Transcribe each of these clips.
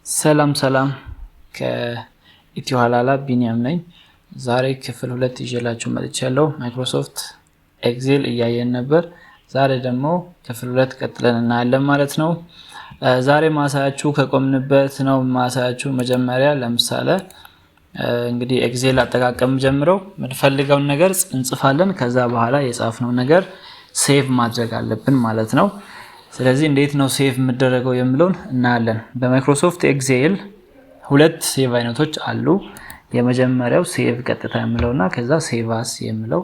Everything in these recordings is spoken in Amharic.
ሰላም ከኢትዮ ሀላላ ቢኒያም ነኝ። ዛሬ ክፍል 2 ይዤላችሁ መጥቻለሁ። ማይክሮሶፍት ኤክሴል እያየን ነበር። ዛሬ ደግሞ ክፍል 2 ቀጥለን እናያለን ማለት ነው። ዛሬ ማሳያችሁ ከቆምንበት ነው ማሳያችሁ። መጀመሪያ ለምሳሌ እንግዲህ ኤክሴል አጠቃቀም ጀምረው የምንፈልገውን ነገር እንጽፋለን። ከዛ በኋላ የጻፍነው ነገር ሴቭ ማድረግ አለብን ማለት ነው። ስለዚህ እንዴት ነው ሴቭ የምደረገው የሚለውን እናያለን። በማይክሮሶፍት ኤክሴል ሁለት ሴቭ አይነቶች አሉ። የመጀመሪያው ሴቭ ቀጥታ የሚለውና ከዛ ሴቭ አስ የሚለው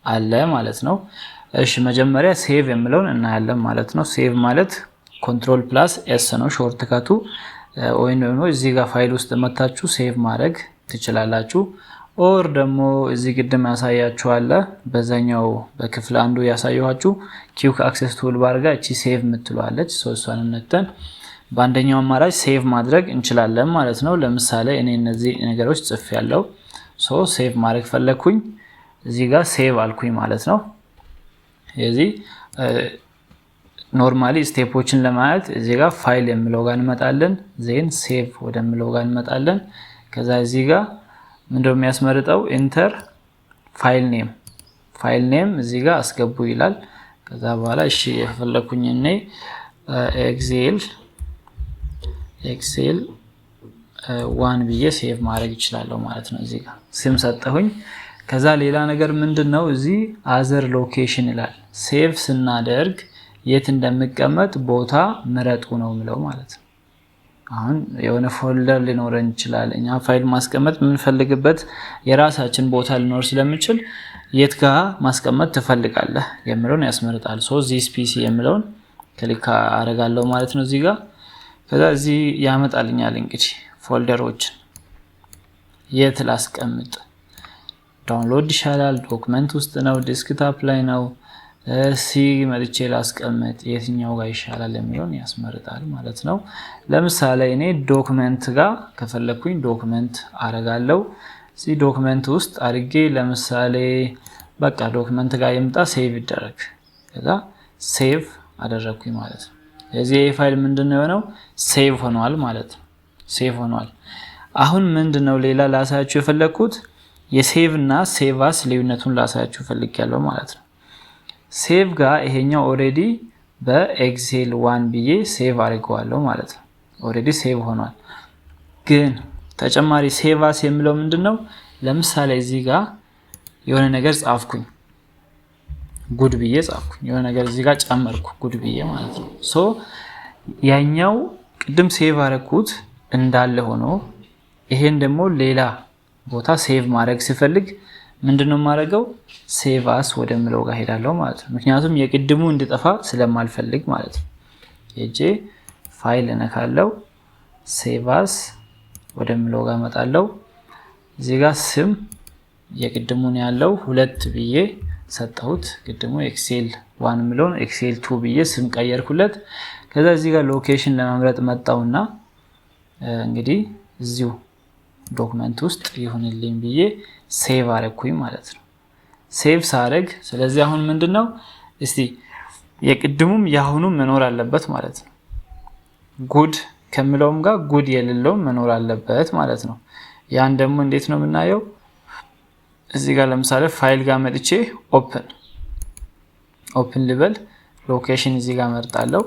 አለ ማለት ነው። እሺ መጀመሪያ ሴቭ የሚለውን እናያለን ማለት ነው። ሴቭ ማለት ኮንትሮል ፕላስ ኤስ ነው ሾርት ካቱ። ወይም ደግሞ እዚህ ጋር ፋይል ውስጥ መታችሁ ሴቭ ማድረግ ትችላላችሁ። ኦር ደግሞ እዚህ ግድም ያሳያችኋል በዛኛው በክፍል አንዱ ያሳየኋችሁ ኪውክ አክሰስ ቱል ባር ጋር እቺ ሴቭ የምትሏለች እሷን ነክተን በአንደኛው አማራጭ ሴቭ ማድረግ እንችላለን ማለት ነው። ለምሳሌ እኔ እነዚህ ነገሮች ጽፌያለሁ። ሴቭ ማድረግ ፈለኩኝ እዚህ ጋር ሴቭ አልኩኝ ማለት ነው። እዚህ ኖርማሊ ስቴፖችን ለማየት እዚህ ጋር ፋይል የሚለው ጋር እንመጣለን። ዜን ሴቭ ወደሚለው ጋር እንመጣለን። ከዛ እዚህ ጋር ምንድነው የሚያስመርጠው ኢንተር ፋይል ኔም እዚህ ጋር አስገቡ ይላል። ከዛ በኋላ እሺ የፈለኩኝ እኔ ኤክሴል 1 ብዬ ሴቭ ማድረግ ይችላለሁ ማለት ነው። እዚህ ጋር ስም ሰጠሁኝ። ከዛ ሌላ ነገር ምንድነው እዚህ አዘር ሎኬሽን ይላል። ሴቭ ስናደርግ የት እንደሚቀመጥ ቦታ ምረጡ ነው የሚለው ማለት ነው። አሁን የሆነ ፎልደር ሊኖረን ይችላል። እኛ ፋይል ማስቀመጥ የምንፈልግበት የራሳችን ቦታ ሊኖር ስለሚችል የት ጋር ማስቀመጥ ትፈልጋለህ የሚለውን ያስመርጣል። ዚስ ፒሲ የሚለውን ክሊክ አደርጋለሁ ማለት ነው እዚህ ጋር። ከዛ እዚህ ያመጣልኛል እንግዲህ ፎልደሮችን የት ላስቀምጥ። ዳውንሎድ ይሻላል፣ ዶክመንት ውስጥ ነው፣ ዴስክቶፕ ላይ ነው፣ መጥቼ ላስቀምጥ የትኛው ጋር ይሻላል የሚለውን ያስመርጣል ማለት ነው። ለምሳሌ እኔ ዶክመንት ጋር ከፈለኩኝ ዶክመንት አረጋለሁ። እዚህ ዶክመንት ውስጥ አድርጌ ለምሳሌ በቃ ዶክመንት ጋር ይምጣ ሴቭ ይደረግ። ከዛ ሴቭ አደረኩኝ ማለት ነው። የዚህ ፋይል ምንድነው የሆነው ሴቭ ሆኗል ማለት ነው። ሴቭ ሆኗል። አሁን ምንድነው ሌላ ላሳያችሁ የፈለኩት የሴቭ እና ሴቭ አስ ልዩነቱን ላሳያችሁ ፈልጌያለሁ ማለት ነው። ሴቭ ጋር ይሄኛው ኦሬዲ በኤክሴል 1 ብዬ ሴቭ አድርገዋለሁ ማለት ነው። ኦሬዲ ሴቭ ሆኗል። ግን ተጨማሪ ሴቭ አስ የሚለው ምንድነው? ለምሳሌ እዚህ ጋር የሆነ ነገር ጻፍኩኝ፣ ጉድ ብዬ ጻፍኩኝ። የሆነ ነገር እዚህ ጋር ጨመርኩ ጉድ ብዬ ማለት ነው። ያኛው ቅድም ሴቭ አደረኩት እንዳለ ሆኖ ይሄን ደግሞ ሌላ ቦታ ሴቭ ማድረግ ሲፈልግ ምንድነው ማድረገው? ሴቭ አስ ወደሚለው ጋር ሄዳለሁ ማለት ነው። ምክንያቱም የቅድሙ እንዲጠፋ ስለማልፈልግ ማለት ነው። ሄጄ ፋይል እነካለሁ፣ ሴቭ አስ ወደሚለው ጋር መጣለሁ። እዚህ ጋር ስም የቅድሙን ያለው 2 ብዬ ሰጠሁት። ቅድሙ ኤክሴል 1 የሚለውን ኤክሴል 2 ብዬ ስም ቀየርኩለት። ከዛ እዚህ ጋር ሎኬሽን ለመምረጥ መጣውና እንግዲህ እዚሁ ዶክመንት ውስጥ ይሁንልኝ ብዬ ሴቭ አረኩኝ ማለት ነው። ሴቭ ሳረግ ስለዚህ አሁን ምንድነው እስቲ የቅድሙም ያሁኑም መኖር አለበት ማለት ነው። ጉድ ከሚለውም ጋር ጉድ የሌለውም መኖር አለበት ማለት ነው። ያን ደግሞ እንዴት ነው የምናየው? እዚህ ጋር ለምሳሌ ፋይል ጋር መጥቼ ኦፕን ልበል፣ ሎኬሽን እዚህ ጋር መርጣለሁ።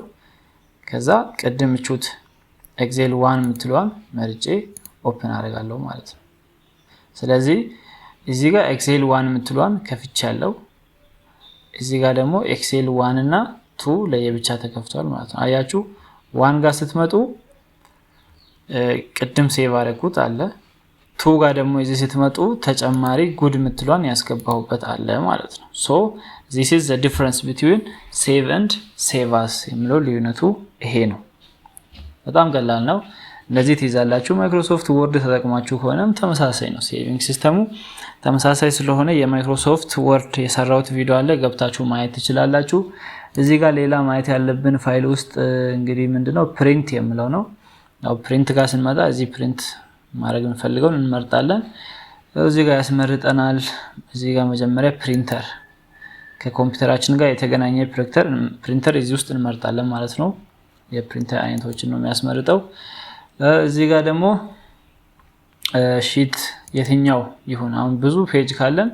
ከዛ ቅድም ቹት ኤክሴል 1 የምትለዋን መርጬ ኦፕን አደርጋለሁ ማለት ነው። ስለዚህ እዚህ ጋር ኤክሴል 1 የምትለዋን ከፍቻለሁ። እዚህ ጋር ደግሞ ኤክሴል 1 እና 2 ለየብቻ ተከፍቷል ማለት ነው። አያችሁ 1 ጋር ስትመጡ ቅድም ሴቭ አደረኩት አለ። 2 ጋር ደግሞ እዚህ ስትመጡ ተጨማሪ ጉድ የምትለዋን ያስገባሁበት አለ ማለት ነው። this is the difference between save and save as የሚለው ልዩነቱ ይሄ ነው። በጣም ቀላል ነው። እንደዚህ ትይዛላችሁ። ማይክሮሶፍት ወርድ ተጠቅማችሁ ከሆነም ተመሳሳይ ነው። ሴቪንግ ሲስተሙ ተመሳሳይ ስለሆነ የማይክሮሶፍት ወርድ የሰራውት ቪዲዮ አለ፣ ገብታችሁ ማየት ትችላላችሁ። እዚህ ጋር ሌላ ማየት ያለብን ፋይል ውስጥ እንግዲህ ምንድነው ፕሪንት የሚለው ነው። ፕሪንት ጋር ስንመጣ እዚህ ፕሪንት ማድረግ እንፈልገውን እንመርጣለን። እዚህ ጋር ያስመርጠናል። እዚህ ጋር መጀመሪያ ፕሪንተር ከኮምፒውተራችን ጋር የተገናኘ ፕሪንተር እዚህ ውስጥ እንመርጣለን ማለት ነው። የፕሪንተር አይነቶችን ነው የሚያስመርጠው። እዚህ ጋር ደግሞ ሺት የትኛው ይሁን አሁን ብዙ ፔጅ ካለን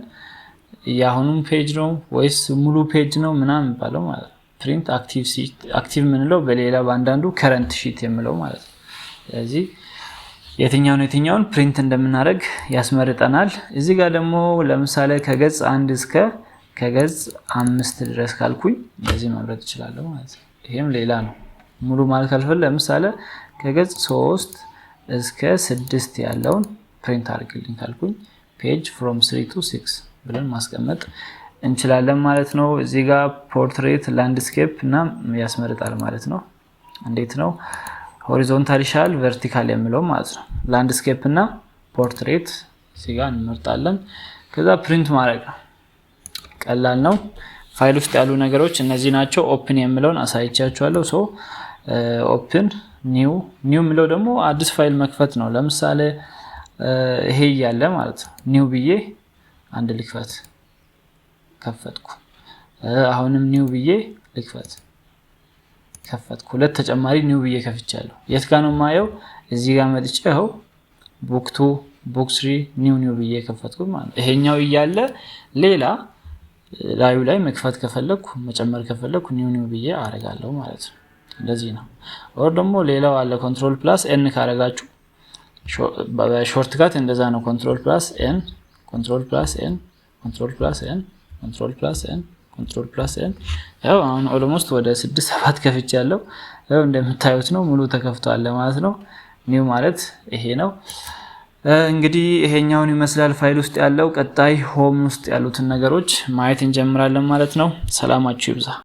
ያሁኑም ፔጅ ነው ወይስ ሙሉ ፔጅ ነው ምናምን ባለው ማለት ፕሪንት አክቲቭ ምንለው በሌላ ባንዳንዱ ከረንት ሺት የምለው ማለት ነው። ስለዚህ የትኛውን ፕሪንት እንደምናደርግ ያስመርጠናል። እዚህ ጋር ደግሞ ለምሳሌ ከገጽ 1 እስከ ከገጽ 5 ድረስ ካልኩኝ እንደዚህ መምረጥ እችላለሁ ማለት ነው። ይሄም ሌላ ነው። ሙሉ ማለት ካልፈለኩ ለምሳሌ ከገጽ 3 እስከ 6 ያለውን ፕሪንት አድርግልኝ ካልኩኝ ፔጅ ፍሮም 3 to 6 ብለን ማስቀመጥ እንችላለን ማለት ነው። እዚህ ጋር ፖርትሬት ላንድስኬፕ እና ያስመርጣል ማለት ነው። እንዴት ነው ሆሪዞንታል ይሻል ቨርቲካል የምለው ማለት ነው። ላንድስኬፕ እና ፖርትሬት እዚህ ጋር እንመርጣለን። ከዛ ፕሪንት ማድረግ ነው። ቀላል ነው። ፋይል ውስጥ ያሉ ነገሮች እነዚህ ናቸው። ኦፕን የምለውን አሳይቻችኋለሁ። ሶ ኦፕን ኒው የምለው ደግሞ አዲስ ፋይል መክፈት ነው። ለምሳሌ ይሄ ያለ ማለት ነው። ኒው ብዬ አንድ ልክፈት ከፈትኩ። አሁንም ኒው ብዬ ልክፈት ከፈትኩ። ሁለት ተጨማሪ ኒው ብዬ ከፍቻለሁ። የት ጋር ነው ማየው? እዚህ ጋር መጥቼ ይኸው ቡክ 2 ቡክ 3 ኒው ብዬ ከፈትኩ ማለት ነው። ይሄኛው እያለ ሌላ ላዩ ላይ መክፈት ከፈለኩ መጨመር ከፈለኩ ኒው ብዬ አረጋለሁ ማለት ነው። እንደዚህ ነው። ኦር ደግሞ ሌላው አለ ኮንትሮል ፕላስ ኤን ካረጋችሁ በሾርት ካት እንደዛ ነው። ኮንትሮል ፕላስ ኤን ኮንትሮል ፕላስ ኤን ኮንትሮል ፕላስ ኤን ኮንትሮል ፕላስ ኤን ኮንትሮል ፕላስ ኤን ያው አሁን ኦልሞስት ወደ 6-7 ከፍቻለሁ። ያው እንደምታዩት ነው ሙሉ ተከፍቷል ማለት ነው። ኒው ማለት ይሄ ነው። እንግዲህ ይሄኛውን ይመስላል ፋይል ውስጥ ያለው። ቀጣይ ሆም ውስጥ ያሉትን ነገሮች ማየት እንጀምራለን ማለት ነው። ሰላማችሁ ይብዛ።